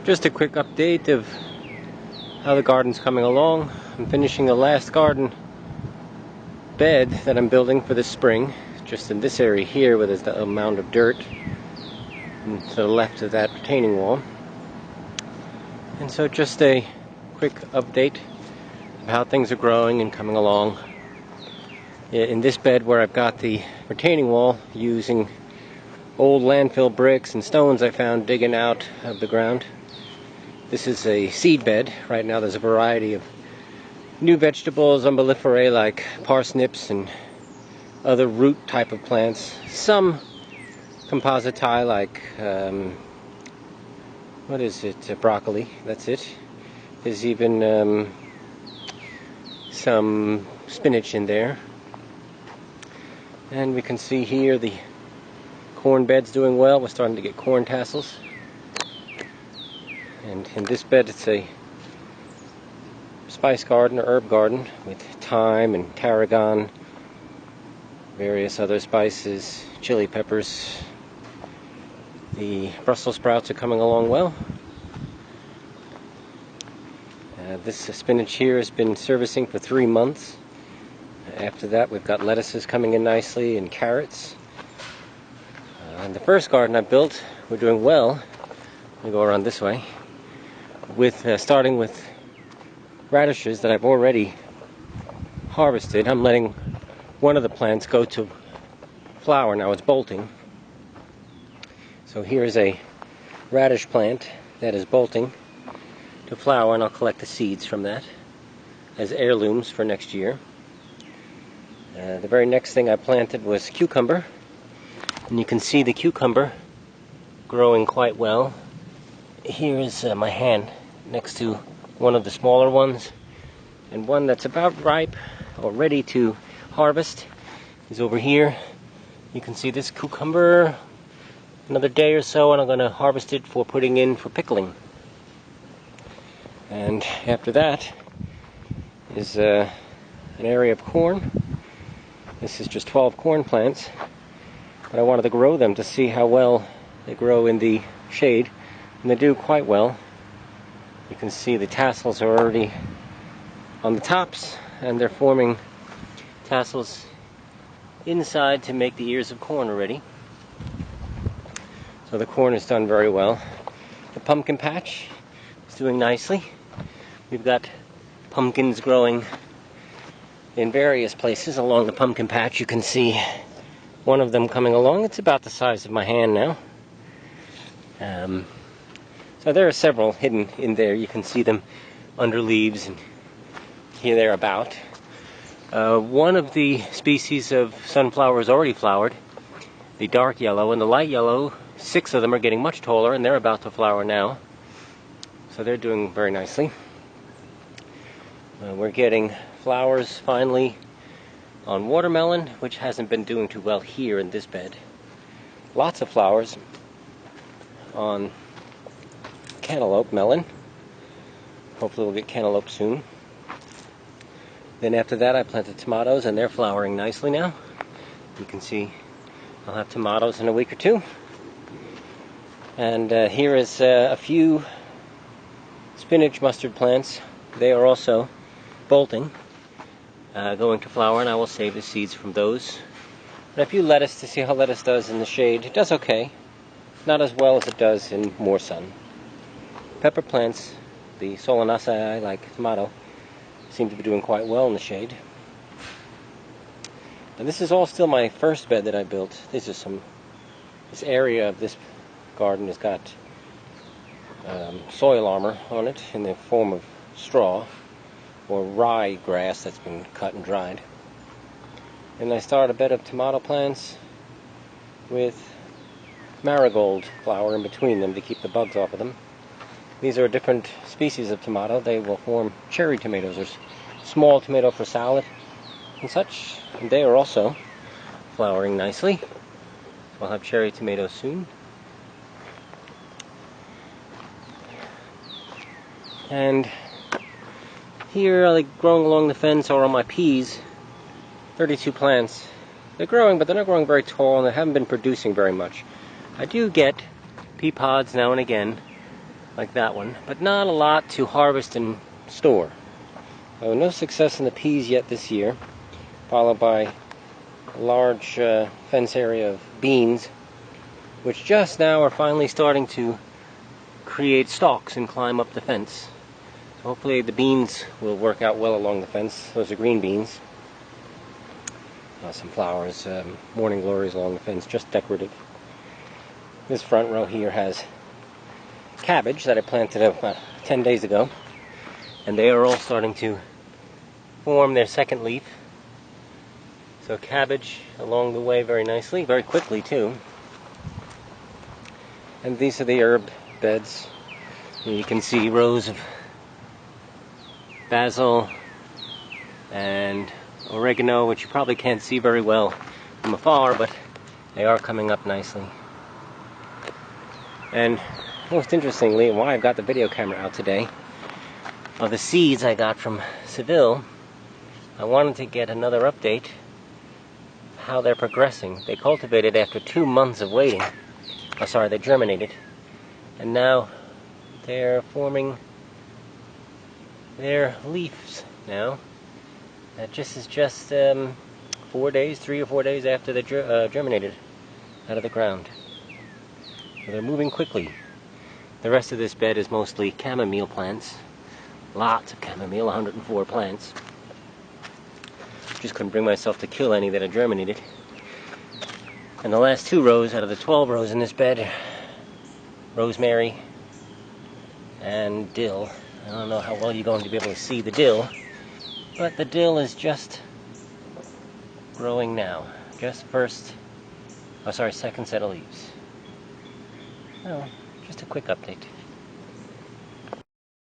Just a quick update of how the garden's coming along. I'm finishing the last garden bed that I'm building for this spring, just in this area here where there's the mound of dirt and to the left of that retaining wall. And so just a quick update of how things are growing and coming along. In this bed where I've got the retaining wall, using old landfill bricks and stones I found digging out of the ground. This is a seed bed. Right now there's a variety of new vegetables, umbelliferae like parsnips and other root type of plants. Some compositae like, broccoli, that's it. There's even some spinach in there. And we can see here the corn bed's doing well. We're starting to get corn tassels. And in this bed it's a spice garden or herb garden with thyme and tarragon, various other spices, chili peppers. The Brussels sprouts are coming along well. This spinach here has been servicing for 3 months. After that we've got lettuces coming in nicely and carrots. In the first garden I built, we're doing well. Let me go around this way. Starting with radishes that I've already harvested. I'm letting one of the plants go to flower now. It's bolting. So here's a radish plant that is bolting to flower, and I'll collect the seeds from that as heirlooms for next year. The very next thing I planted was cucumber, and you can see the cucumber growing quite well. Here is my hand next to one of the smaller ones, and one that's about ripe or ready to harvest is over here. You can see this cucumber. Another day or so and I'm going to harvest it for putting in for pickling. And after that is an area of corn. This is just 12 corn plants, but I wanted to grow them to see how well they grow in the shade, and they do quite well. You can see the tassels are already on the tops, and they're forming tassels inside to make the ears of corn already. So the corn is done very well. The pumpkin patch is doing nicely. We've got pumpkins growing in various places along the pumpkin patch. You can see one of them coming along. It's about the size of my hand now. So there are several hidden in there. You can see them under leaves and here they're about. One of the species of sunflower is already flowered, the dark yellow, and the light yellow. 6 of them are getting much taller, and they're about to flower now. So they're doing very nicely. We're getting flowers finally on watermelon, which hasn't been doing too well here in this bed. Lots of flowers on cantaloupe melon. Hopefully we'll get cantaloupe soon. Then after that I planted tomatoes, and they're flowering nicely now. You can see I'll have tomatoes in a week or two. And here is a few spinach mustard plants. They are also bolting, going to flower, and I will save the seeds from those. And a few lettuce to see how lettuce does in the shade. It does okay. Not as well as it does in more sun. Pepper plants, the Solanaceae like tomato, seem to be doing quite well in the shade. And this is all still my first bed that I built. This area of this garden has got soil armor on it in the form of straw or rye grass that's been cut and dried. And I started a bed of tomato plants with marigold flower in between them to keep the bugs off of them. These are a different species of tomato. They will form cherry tomatoes, or small tomato for salad and such. And they are also flowering nicely. We'll have cherry tomatoes soon. And here, like growing along the fence, are all my peas. 32 plants. They're growing, but they're not growing very tall, and they haven't been producing very much. I do get pea pods now and again like that one, but not a lot to harvest and store. So no success in the peas yet this year, followed by a large fence area of beans, which just now are finally starting to create stalks and climb up the fence. So hopefully the beans will work out well along the fence. Those are green beans. Some flowers, morning glories along the fence, just decorative. This front row here has cabbage that I planted about 10 days ago, and they are all starting to form their second leaf. So cabbage along the way very nicely, very quickly too. And these are the herb beds. You can see rows of basil and oregano, which you probably can't see very well from afar, but they are coming up nicely. And most interestingly, why I've got the video camera out today, are the seeds I got from Seville. I wanted to get another update how they're progressing. They cultivated after 2 months of waiting. Oh, sorry, they germinated. And now they're forming their leaves now. That just is 4 days, 3 or 4 days after they germinated out of the ground. So they're moving quickly. The rest of this bed is mostly chamomile plants. Lots of chamomile, 104 plants. Just couldn't bring myself to kill any that had germinated. And the last 2 rows out of the 12 rows in this bed, rosemary and dill. I don't know how well you're going to be able to see the dill, but the dill is just growing now. Just second set of leaves. Oh, just a quick update.